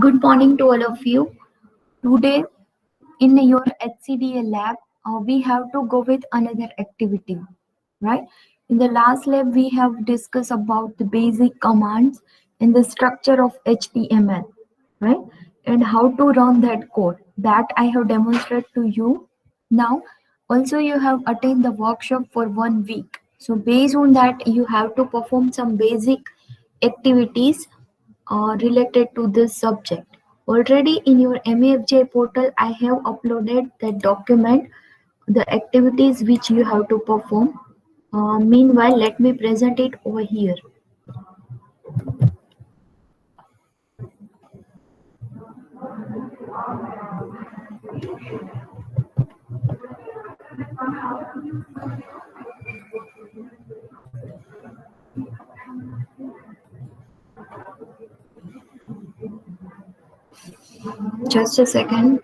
Good morning to all of you. Today, in your HCDA lab, we have to go with another activity, right? In the last lab, we have discussed about the basic commands in the structure of HTML, right? And how to run that code. That I have demonstrated to you. Now, also you have attained the workshop for 1 week. So based on that, you have to perform some basic activities related to this subject. Already in your MAFJ portal, I have uploaded that document, the activities which you have to perform. Meanwhile, let me present it over here. Just a second.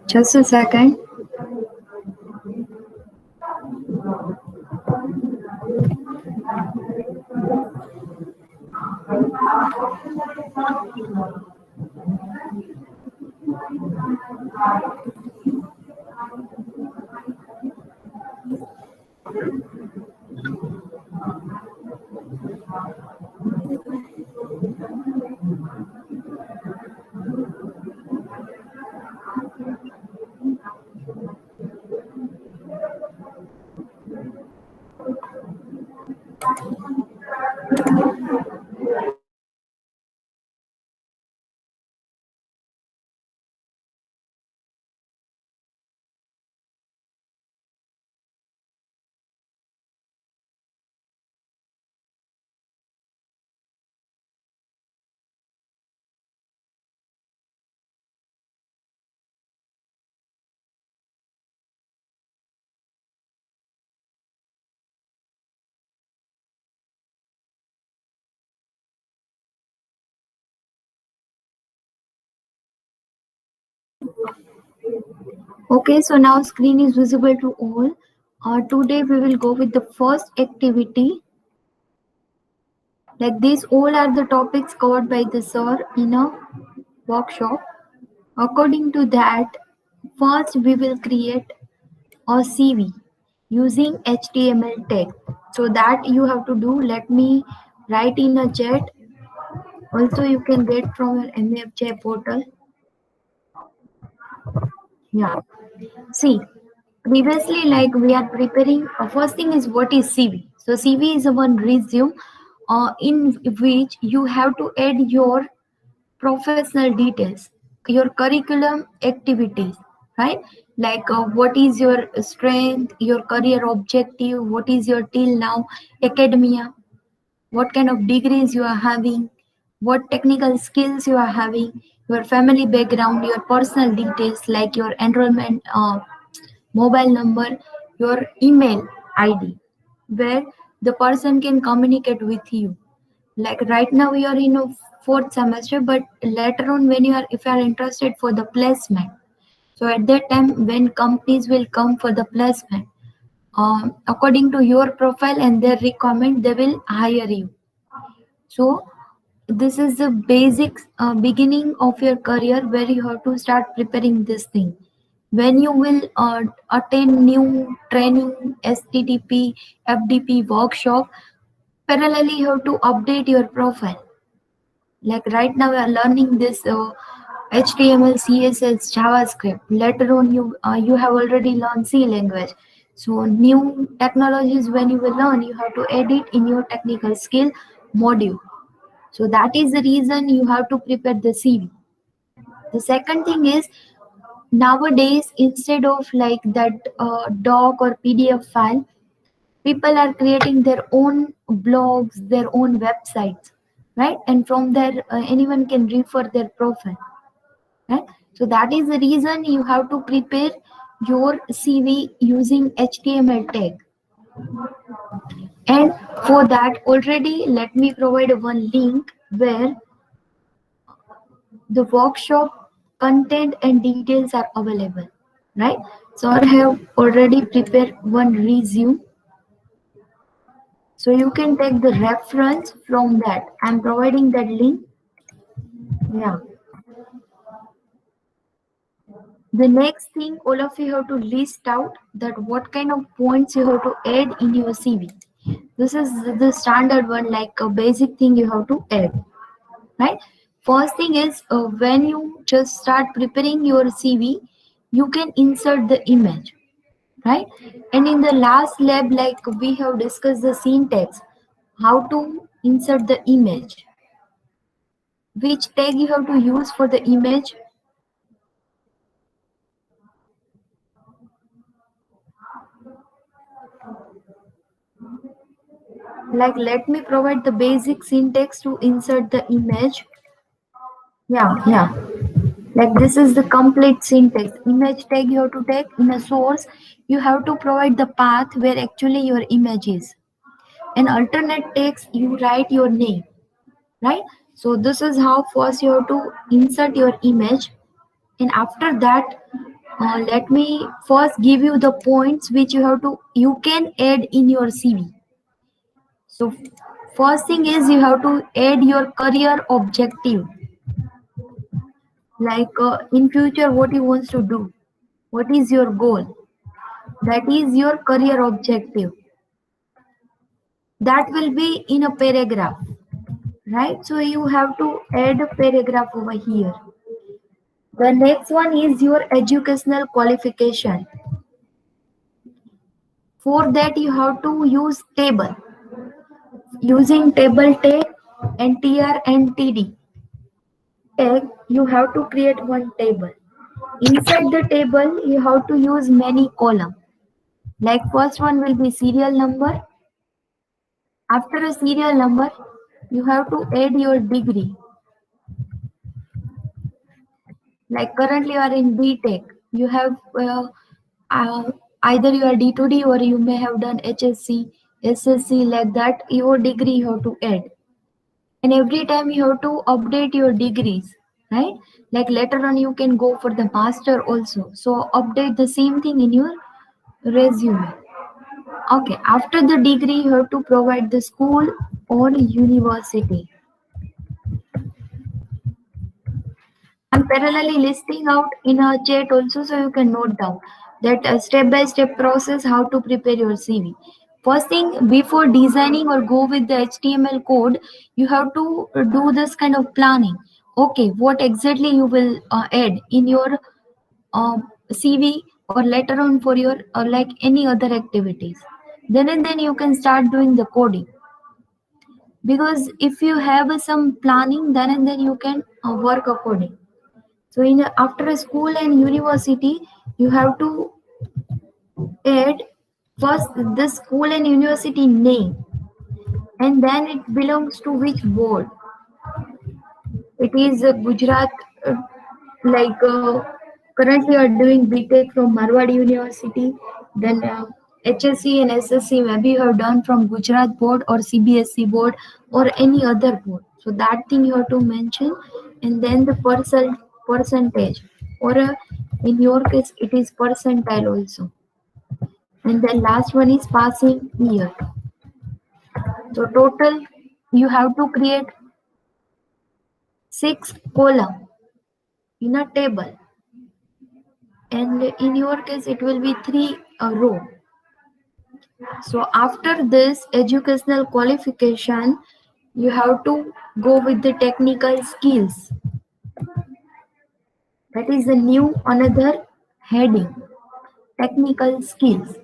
Just a second. Okay, so now screen is visible to all. Today we will go with the first activity. Like these all are the topics covered by the sir in a workshop. According to that, first we will create a CV using HTML tag. So that you have to do. Let me write in a chat. Also, you can get from your MFJ portal. Yeah. See, previously, like we are preparing, first thing is what is CV. So CV is a one resume in which you have to add your professional details, your curriculum activities, right? Like what is your strength, your career objective, what is your till now academia, what kind of degrees you are having, what technical skills you are having, your family background, your personal details like your enrollment mobile number, your email ID, where the person can communicate with you. Like right now you are in a fourth semester, but later on when if you are interested for the placement, so at that time when companies will come for the placement, according to your profile and their requirement, they will hire you. So this is the basic beginning of your career where you have to start preparing this thing. When you will attend new training, STTP, FDP workshop, parallelly you have to update your profile. Like right now we are learning this HTML, CSS, JavaScript. Later on you have already learned C language. So new technologies when you will learn, you have to edit in your technical skill module. So that is the reason you have to prepare the CV. The second thing is, nowadays instead of like that doc or PDF file, people are creating their own blogs, their own websites, right? And from there, anyone can refer their profile, right? So that is the reason you have to prepare your CV using HTML tag. And for that, already let me provide one link where the workshop content and details are available, right? So I have already prepared one resume, so you can take the reference from that. I'm providing that link. Yeah. The next thing, all of you have to list out that what kind of points you have to add in your CV. This is the standard one, like a basic thing you have to add, right? First thing is, when you just start preparing your CV, you can insert the image, right? And in the last lab, like we have discussed the syntax, how to insert the image, which tag you have to use for the image. Like, let me provide the basic syntax to insert the image. Yeah. Like, this is the complete syntax. Image tag you have to take in a source. You have to provide the path where actually your image is. And alternate text, you write your name, right? So this is how first you have to insert your image. And after that, let me first give you the points which you can add in your CV. So first thing is, you have to add your career objective, like in future what you want to do, what is your goal, that is your career objective. That will be in a paragraph, right? So you have to add a paragraph over here. The next one is your educational qualification. For that you have to use table, using table tag and tr and td tag. You have to create one table. Inside the table you have to use many columns. Like, first one will be serial number. After a serial number, you have to add your degree. Like, currently you are in BTech, you have uh, either you are D2D or you may have done HSC, SSC, like that. Your degree you have to add, and every time you have to update your degrees, right? Like, later on you can go for the master also, so update the same thing in your resume. Okay, after the degree, you have to provide the school or university. I'm parallelly listing out in a chat also, so you can note down that a step-by-step process how to prepare your CV. First thing, before designing or go with the HTML code, you have to do this kind of planning. Okay, what exactly you will add in your CV, or later on for your like any other activities. Then and then you can start doing the coding, because if you have some planning, then and then you can work according. So in after a school and university, you have to add first the school and university name, and then it belongs to which board. It is Gujarat, uh, like currently you are doing BTech from Marwadi University, then HSC and SSC maybe you have done from Gujarat board or CBSC board or any other board. So that thing you have to mention, and then the percentage, or in your case it is percentile also. And then last one is passing year. So total you have to create 6 column in a table, and in your case it will be 3 row. So after this educational qualification, you have to go with the technical skills. That is a new another heading, technical skills.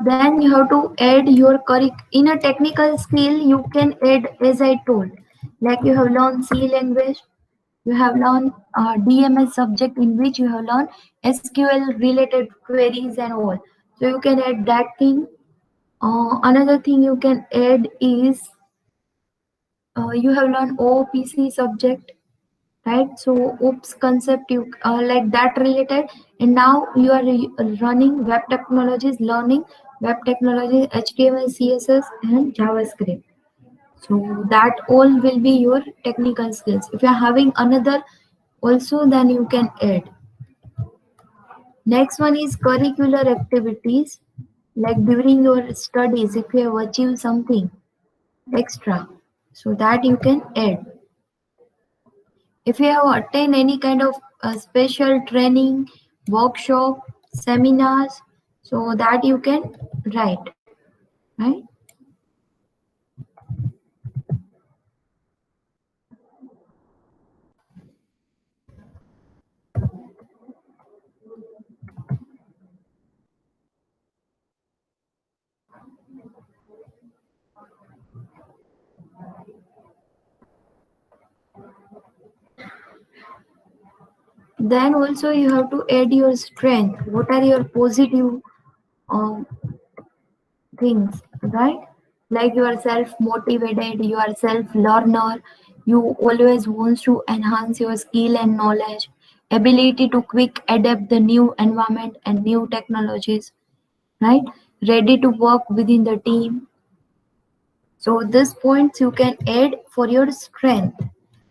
Then you have to add your in a technical skill. You can add, as I told, Like you have learned C language, you have learned DMS subject in which you have learned SQL related queries and all. So you can add that thing. Another thing you can add is you have learned OPC subject, right? So OOPS concept you like that related, and now you are running web technologies, learning web technologies, HTML, CSS, and JavaScript. So that all will be your technical skills. If you are having another also, then you can add. Next one is curricular activities, like during your studies, if you have achieved something extra, so that you can add. If you have attained any kind of special training, workshop, seminars, so that you can write, right? Then also you have to add your strength. What are your positive um, things, right? Like you are self-motivated, you are self-learner, you always wants to enhance your skill and knowledge, ability to quick adapt the new environment and new technologies, right? Ready to work within the team. So these points you can add for your strength,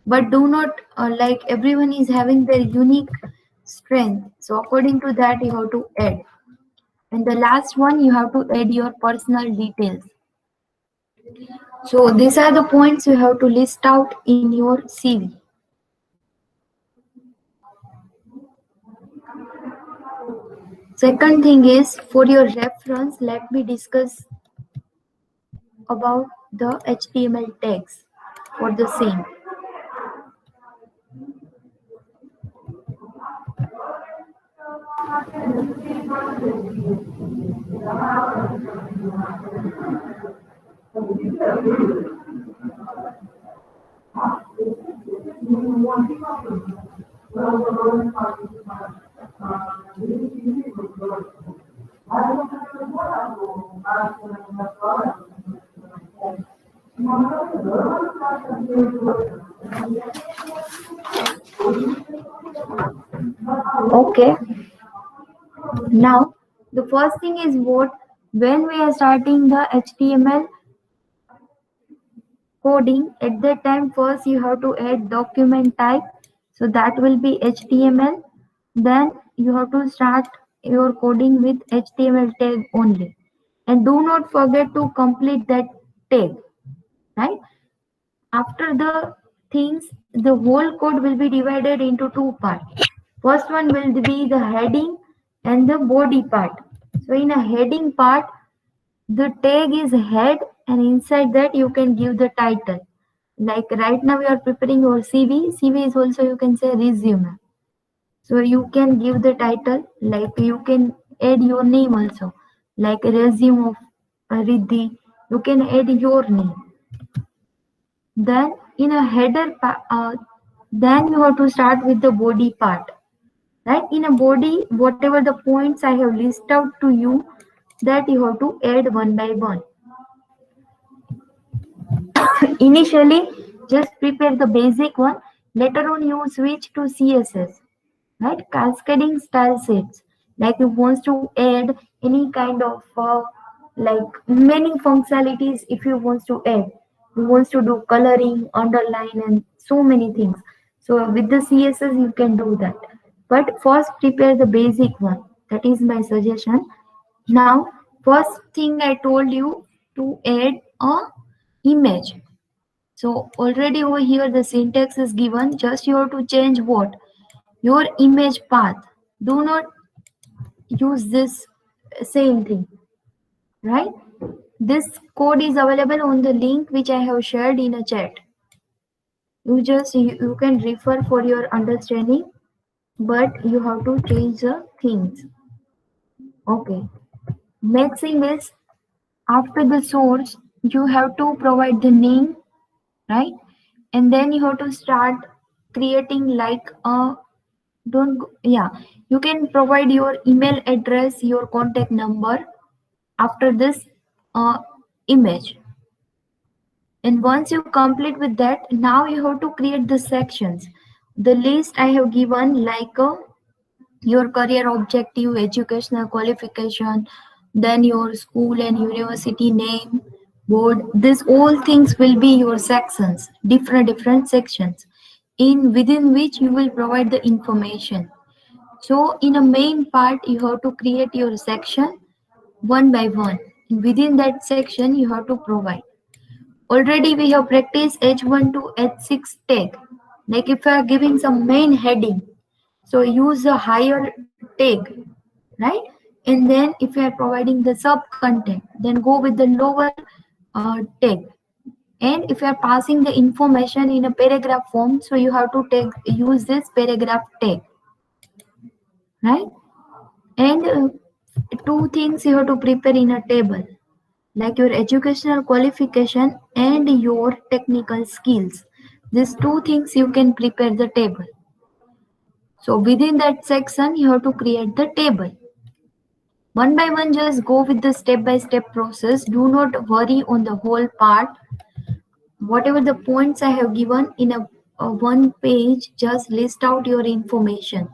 but do not like everyone is having their unique strength. So according to that you have to add. And the last one you have to add your personal details. So these are the points you have to list out in your CV. Second thing is for your reference, let me discuss about the HTML tags for the same. Okay, now the first thing is what when we are starting the HTML coding, at that time first you have to add document type, so that will be HTML. Then you have to start your coding with HTML tag only, and do not forget to complete that tag, right? After the things, the whole code will be divided into two parts. First one will be the heading and the body part. So in a heading part, the tag is head, and inside that you can give the title. Like right now we are preparing your CV. CV is also you can say resume. So you can give the title, like you can add your name also, like resume of Riddhi. You can add your name. Then in a then you have to start with the body part. Right? In a body, whatever the points I have listed out to you, that you have to add one by one. Initially, just prepare the basic one. Later on, you switch to CSS, right? Cascading style sheets. Like you want to add any kind of like many functionalities. If you want to add, you want to do coloring, underline, and so many things. So with the CSS, you can do that. But first, prepare the basic one. That is my suggestion. Now, first thing I told you to add a image. So already over here the syntax is given, just you have to change what? Your image path. Do not use this same thing, right? This code is available on the link which I have shared in a chat. You can refer for your understanding, but you have to change the things. Okay. Next thing is after the source, you have to provide the name, right? and then you have to start creating like a don't go, yeah, you can provide your email address, your contact number after this uh, image. And once you complete with that, now you have to create the sections. The list I have given like your career objective, educational qualification, then your school and university name, board. These all things will be your sections, different sections, in within which you will provide the information. So in a main part, you have to create your section one by one. And within that section, you have to provide. Already we have practiced H1 to H6 tag. Like if you are giving some main heading, so use a higher tag, right? And then if you are providing the sub content, then go with the lower tag. And if you are passing the information in a paragraph form, so you have to use this paragraph tag, right? And two things you have to prepare in a table, like your educational qualification and your technical skills. These two things you can prepare the table. So within that section, you have to create the table. One by one, just go with the step-by-step process. Do not worry on the whole part. Whatever the points I have given in a one page, just list out your information,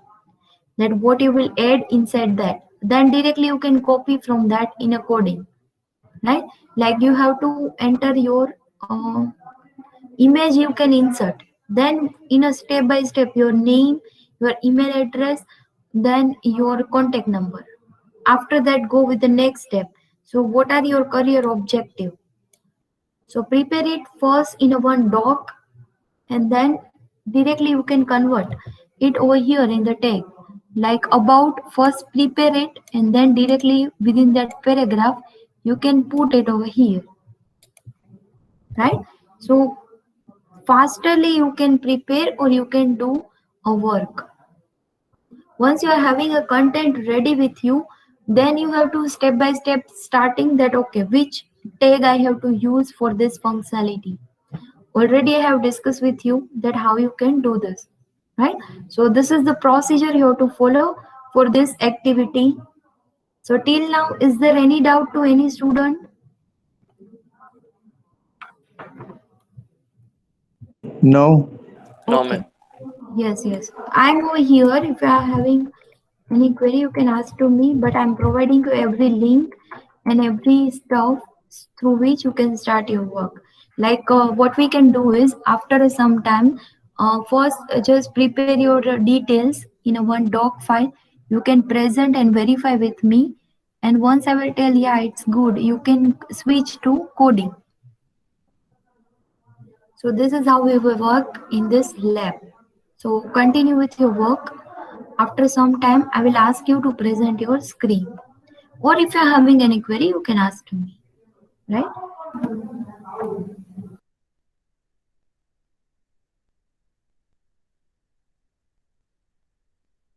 that what you will add inside that. Then directly you can copy from that in a coding, right? Like you have to enter your image you can insert. Then in a step by step, your name, your email address, then your contact number. After that, go with the next step. So what are your career objective? So prepare it first in a one doc, and then directly you can convert it over here in the tag. Like about, first prepare it, and then directly within that paragraph, you can put it over here, right? So fasterly you can prepare or you can do a work. Once you are having a content ready with you, then you have to step by step starting that, okay, which tag I have to use for this functionality. Already I have discussed with you that how you can do this, right? So this is the procedure you have to follow for this activity. So till now, is there any doubt to any student? No. No, ma'am. Okay. Yes. I'm over here. If you are having any query, you can ask to me, but I'm providing you every link and every stuff through which you can start your work. Like what we can do is after some time, first just prepare your details in a one doc file. You can present and verify with me. And once I will tell, yeah, it's good, you can switch to coding. So this is how we will work in this lab. So continue with your work. After some time, I will ask you to present your screen. Or if you're having any query, you can ask to me, right?